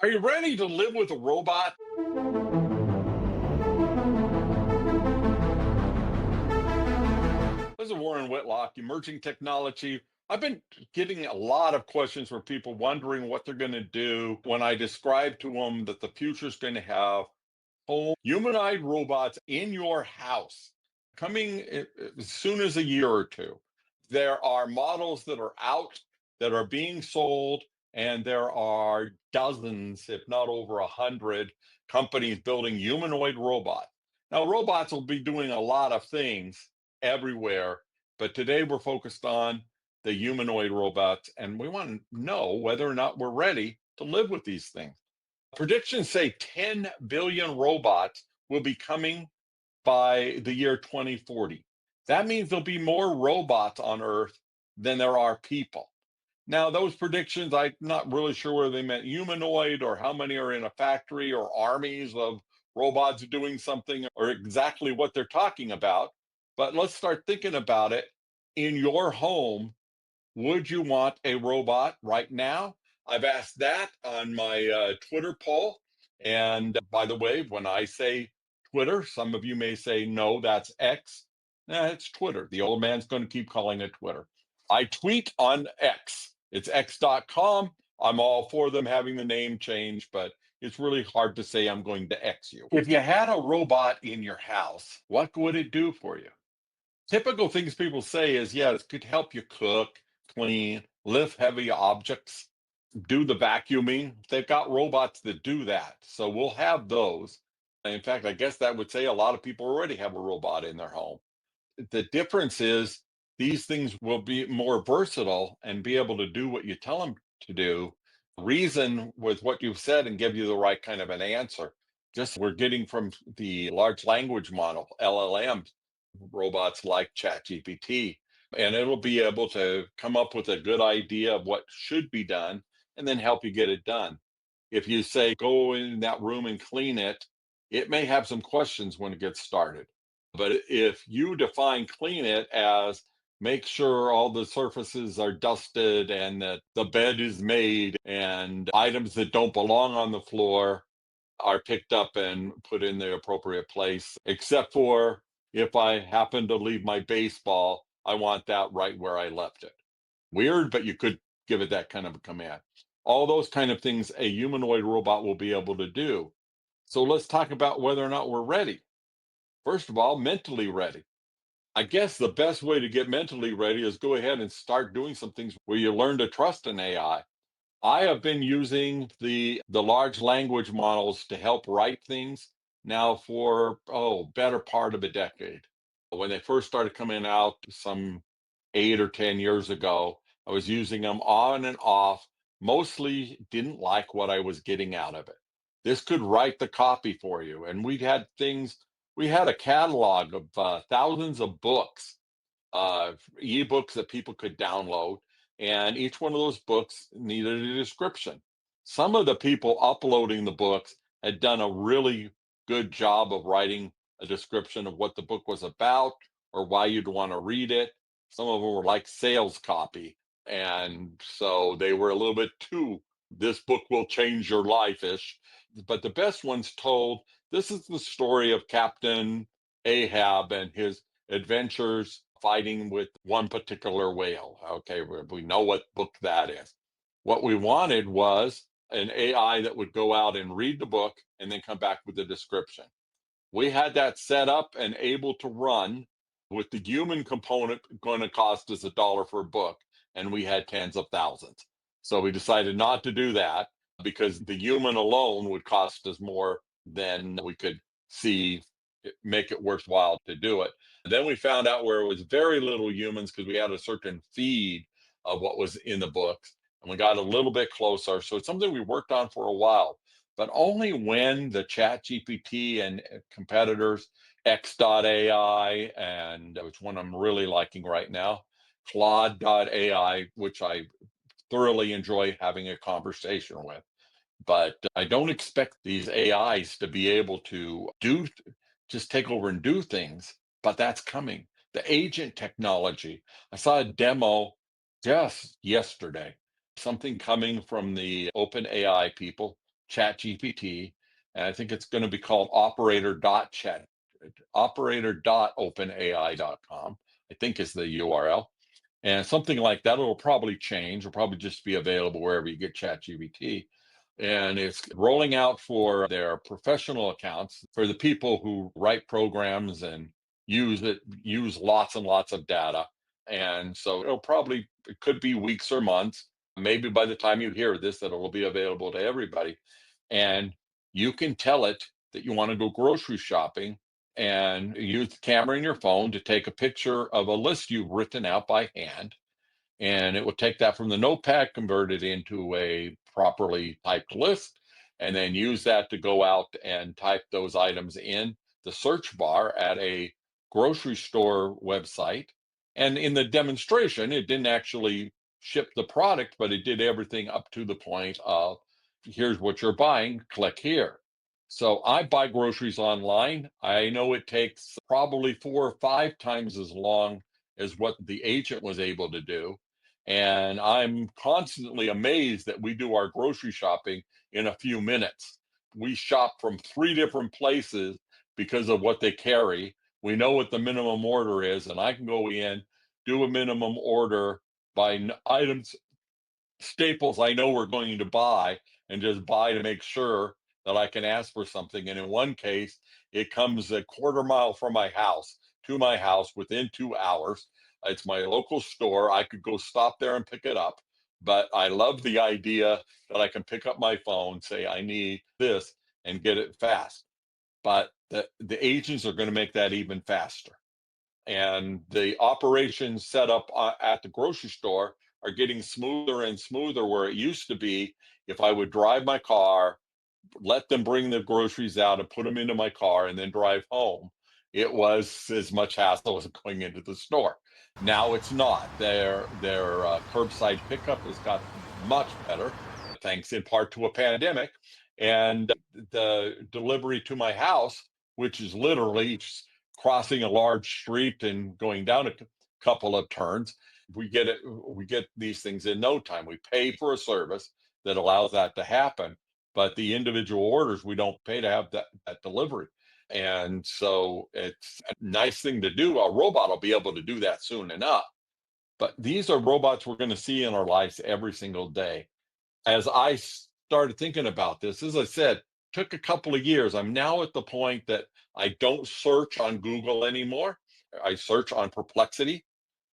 Are you ready to live with a robot? This is Warren Whitlock, Emerging Technology. I've been getting a lot of questions from people wondering what they're going to do when I describe to them that the future is going to have whole humanoid robots in your house coming as soon as a year or two. There are models that are out that are being sold, and there are dozens, if not over 100, companies building humanoid robots. Now, robots will be doing a lot of things everywhere, but today we're focused on the humanoid robots, and we want to know whether or not we're ready to live with these things. Predictions say 10 billion robots will be coming by the year 2040. That means there'll be more robots on Earth than there are people. Now, those predictions, I'm not really sure whether they meant humanoid or how many are in a factory or armies of robots doing something or exactly what they're talking about. But let's start thinking about it. In your home, would you want a robot right now? I've asked that on my Twitter poll. And by the way, when I say Twitter, some of you may say, no, that's X. Nah, it's Twitter. The old man's going to keep calling it Twitter. I tweet on X. It's x.com. I'm all for them having the name change, but it's really hard to say I'm going to X you. If you had a robot in your house, what would it do for you? Typical things people say is, yeah, it could help you cook, clean, lift heavy objects, do the vacuuming. They've got robots that do that. So we'll have those. In fact, I guess that would say a lot of people already have a robot in their home. The difference is these things will be more versatile and be able to do what you tell them to do, reason with what you've said and give you the right kind of an answer. Just we're getting from the large language model, LLMs, robots like ChatGPT, and it'll be able to come up with a good idea of what should be done and then help you get it done. If you say, go in that room and clean it, it may have some questions when it gets started. But if you define clean it as make sure all the surfaces are dusted and that the bed is made and items that don't belong on the floor are picked up and put in the appropriate place, except for if I happen to leave my baseball, I want that right where I left it. Weird, but you could give it that kind of a command. All those kind of things a humanoid robot will be able to do. So let's talk about whether or not we're ready. First of all, mentally ready. I guess the best way to get mentally ready is go ahead and start doing some things where you learn to trust an AI. I have been using the large language models to help write things now for better part of a decade. When they first started coming out some 8 or 10 years ago, I was using them on and off. Mostly didn't like what I was getting out of it. This could write the copy for you, and we had a catalog of thousands of books, ebooks that people could download, and each one of those books needed a description. Some of the people uploading the books had done a really good job of writing a description of what the book was about or why you'd want to read it. Some of them were like sales copy, and so they were a little bit too this book will change your life ish. But the best ones told this is the story of Captain Ahab and his adventures fighting with one particular whale. Okay, we know what book that is. What we wanted was an AI that would go out and read the book and then come back with a description. We had that set up and able to run with the human component going to cost us $1 for a book, and we had tens of thousands. So we decided not to do that because the human alone would cost us more than we could see make it worthwhile to do it. Then we found out where it was very little humans because we had a certain feed of what was in the books, and we got a little bit closer. So it's something we worked on for a while, but only when the chat GPT and competitors, X.AI, and which one I'm really liking right now, Claude.AI, which I thoroughly enjoy having a conversation with. But I don't expect these AIs to be able to just take over and do things, but that's coming. The agent technology. I saw a demo just yesterday, something coming from the open AI people, ChatGPT, and I think it's going to be called operator.openai.com, I think is the URL. And something like that, it'll probably change. It'll probably just be available wherever you get ChatGPT. And it's rolling out for their professional accounts for the people who write programs and use lots and lots of data. And so it could be weeks or months. Maybe by the time you hear this, that it will be available to everybody. And you can tell it that you want to go grocery shopping and use the camera in your phone to take a picture of a list you've written out by hand, and it will take that from the notepad, convert it into a properly typed list, and then use that to go out and type those items in the search bar at a grocery store website. And in the demonstration, it didn't actually ship the product, but it did everything up to the point of here's what you're buying, click here. So I buy groceries online. I know it takes probably 4 or 5 times as long as what the agent was able to do. And I'm constantly amazed that we do our grocery shopping in a few minutes. We shop from 3 different places because of what they carry. We know what the minimum order is, and I can go in, do a minimum order by items, staples I know we're going to buy, and just buy to make sure that I can ask for something. And in one case, it comes a quarter mile from my house to my house within 2 hours. It's my local store. I could go stop there and pick it up, but I love the idea that I can pick up my phone, say I need this, and get it fast. But the agents are going to make that even faster, and the operations set up at the grocery store are getting smoother and smoother, where it used to be if I would drive my car, let them bring the groceries out and put them into my car and then drive home, it was as much hassle as going into the store. Now it's not. Their curbside pickup has got much better, thanks in part to a pandemic. And the delivery to my house, which is literally just crossing a large street and going down a couple of turns, we get these things in no time. We pay for a service that allows that to happen, but the individual orders we don't pay to have that delivery. And so it's a nice thing to do. A robot will be able to do that soon enough, but these are robots we're going to see in our lives every single day. As I started thinking about this, as I said, took a couple of years. I'm now at the point that I don't search on Google anymore. I search on Perplexity.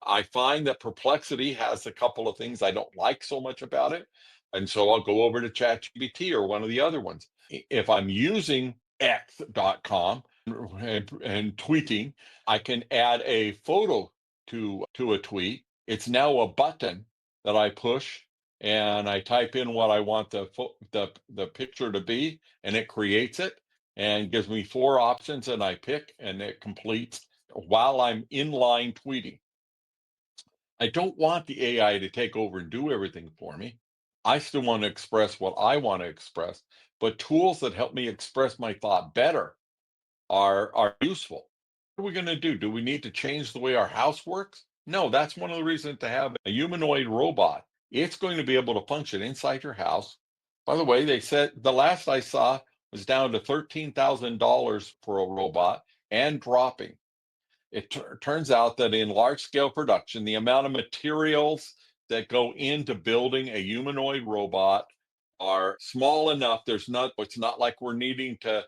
I find that Perplexity has a couple of things I don't like so much about it. And so I'll go over to ChatGPT or one of the other ones. If I'm using X.com and tweeting, I can add a photo to a tweet. It's now a button that I push, and I type in what I want the picture to be, and it creates it and gives me 4 options, and I pick, and it completes while I'm in line tweeting. I don't want the AI to take over and do everything for me. I still want to express what I want to express, but tools that help me express my thought better are useful. What are we going to do? Do we need to change the way our house works? No, that's one of the reasons to have a humanoid robot. It's going to be able to function inside your house. By the way, they said the last I saw was down to $13,000 for a robot and dropping. It turns out that in large scale production, the amount of materials that go into building a humanoid robot are small enough. It's not like we're needing to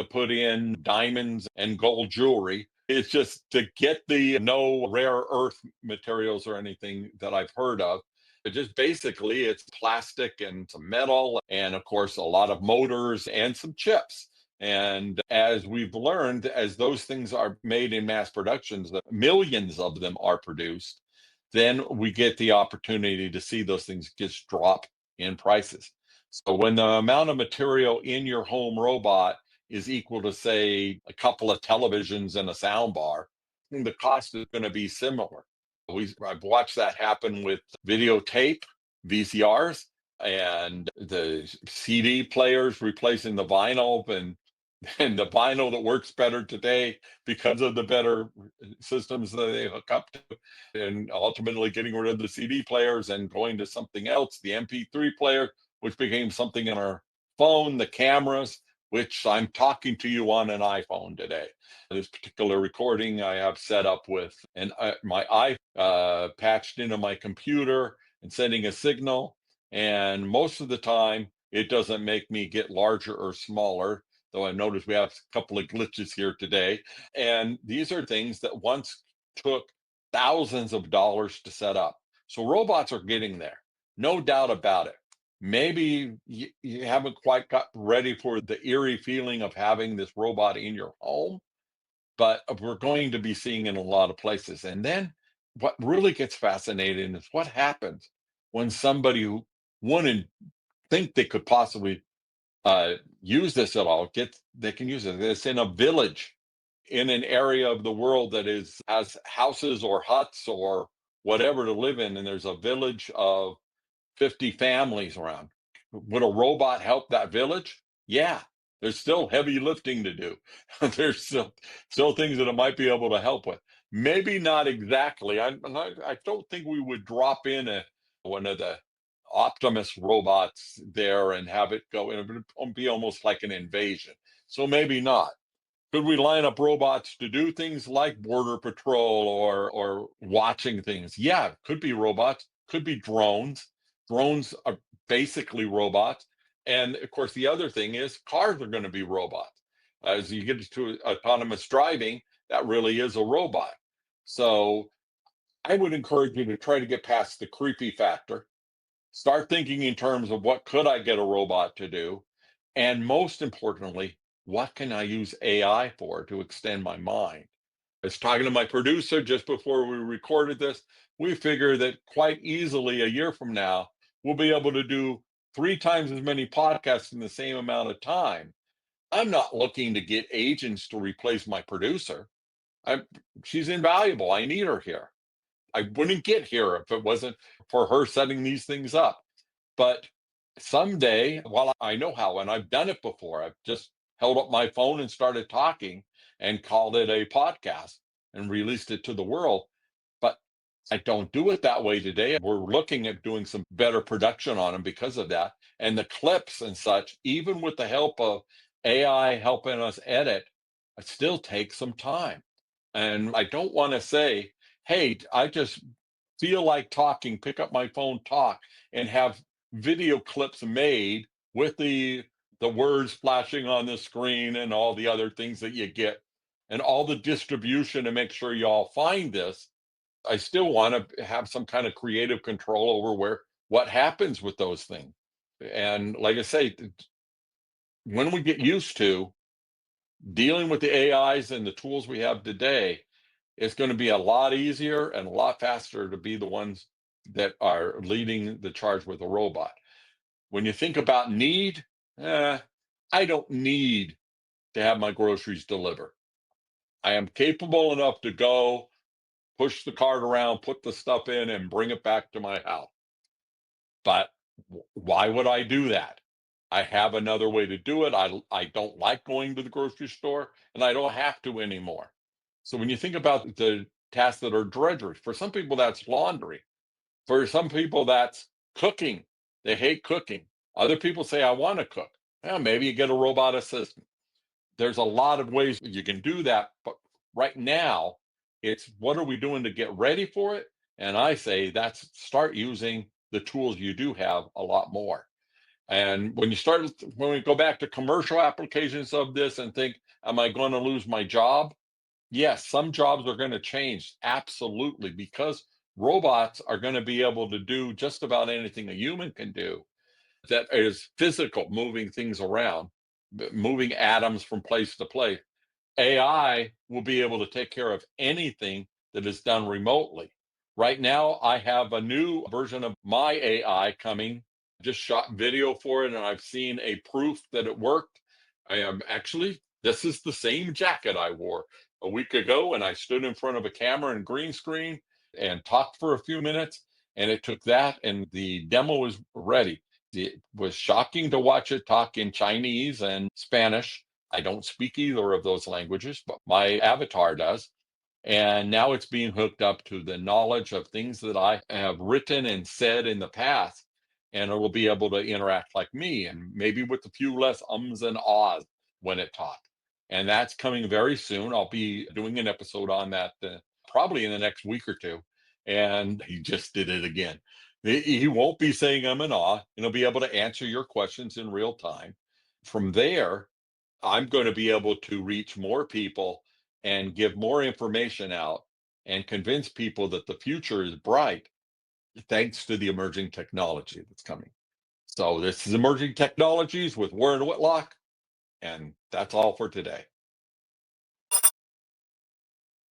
put in diamonds and gold jewelry. It's just to get the no rare earth materials or anything that I've heard of. It just basically it's plastic and some metal, and of course a lot of motors and some chips. And as we've learned, as those things are made in mass productions, that millions of them are produced, then we get the opportunity to see those things just drop in prices. So when the amount of material in your home robot is equal to, say, a couple of televisions and a sound bar, the cost is going to be similar. I've watched that happen with videotape, VCRs, and the CD players replacing the vinyl, and the vinyl that works better today because of the better systems that they hook up to, and ultimately getting rid of the CD players and going to something else, the MP3 player, which became something in our phone, the cameras, which I'm talking to you on an iPhone today. This particular recording I have set up with my eye patched into my computer and sending a signal. And most of the time, it doesn't make me get larger or smaller, though I noticed we have a couple of glitches here today. And these are things that once took thousands of dollars to set up. So robots are getting there, no doubt about it. Maybe you haven't quite got ready for the eerie feeling of having this robot in your home, but we're going to be seeing it in a lot of places. And then what really gets fascinating is what happens when somebody who wouldn't think they could possibly use this at all gets they can use it. It's in a village in an area of the world that is has houses or huts or whatever to live in, and there's a village of 50 families around. Would a robot help that village? Yeah. There's still heavy lifting to do. There's still things that it might be able to help with. Maybe not exactly. I don't think we would drop in one of the Optimus robots there and have it go. It would be almost like an invasion. So maybe not. Could we line up robots to do things like border patrol or watching things? Yeah, could be robots, could be drones. Drones are basically robots. And of course, the other thing is cars are going to be robots. As you get to autonomous driving, that really is a robot. So I would encourage you to try to get past the creepy factor. Start thinking in terms of what could I get a robot to do? And most importantly, what can I use AI for to extend my mind? I was talking to my producer just before we recorded this. We figure that quite easily a year from now, we'll be able to do 3 times as many podcasts in the same amount of time. I'm not looking to get agents to replace my producer. I, she's invaluable. I need her here. I wouldn't get here if it wasn't for her setting these things up. But someday, while I know how, and I've done it before, I've just held up my phone and started talking and called it a podcast and released it to the world. But I don't do it that way today. We're looking at doing some better production on them because of that. And the clips and such, even with the help of AI helping us edit, it still takes some time. And I don't want to say, hey, I just feel like talking, pick up my phone, talk, and have video clips made with the words flashing on the screen and all the other things that you get and all the distribution to make sure y'all find this. I still want to have some kind of creative control over where what happens with those things. And like I say, when we get used to dealing with the AIs and the tools we have today, it's going to be a lot easier and a lot faster to be the ones that are leading the charge with a robot. When you think about need, I don't need to have my groceries delivered. I am capable enough to go push the cart around, put the stuff in, and bring it back to my house. But why would I do that? I have another way to do it. I don't like going to the grocery store, and I don't have to anymore. So when you think about the tasks that are drudgery, for some people that's laundry. For some people that's cooking. They hate cooking. Other people say I want to cook. Well, maybe you get a robot assistant. There's a lot of ways you can do that, but right now it's what are we doing to get ready for it? And I say that's start using the tools you do have a lot more. And when we go back to commercial applications of this and think, am I going to lose my job? Yes, some jobs are going to change. Absolutely. Because robots are going to be able to do just about anything a human can do that is physical, moving things around, moving atoms from place to place. AI will be able to take care of anything that is done remotely. Right now, I have a new version of my AI coming. Just shot video for it, and I've seen a proof that it worked. I am actually, this is the same jacket I wore a week ago, and I stood in front of a camera and green screen and talked for a few minutes, and it took that, and the demo was ready. It was shocking to watch it talk in Chinese and Spanish. I don't speak either of those languages, but my avatar does. And now it's being hooked up to the knowledge of things that I have written and said in the past. and it will be able to interact like me, and maybe with a few less ums and ahs when it talks. And that's coming very soon. I'll be doing an episode on that probably in the next week or two. And he just did it again. He won't be saying I'm an ah, and he'll be able to answer your questions in real time. From there, I'm going to be able to reach more people and give more information out and convince people that the future is bright thanks to the emerging technology that's coming. So this is Emerging Technologies with Warren Whitlock, and that's all for today.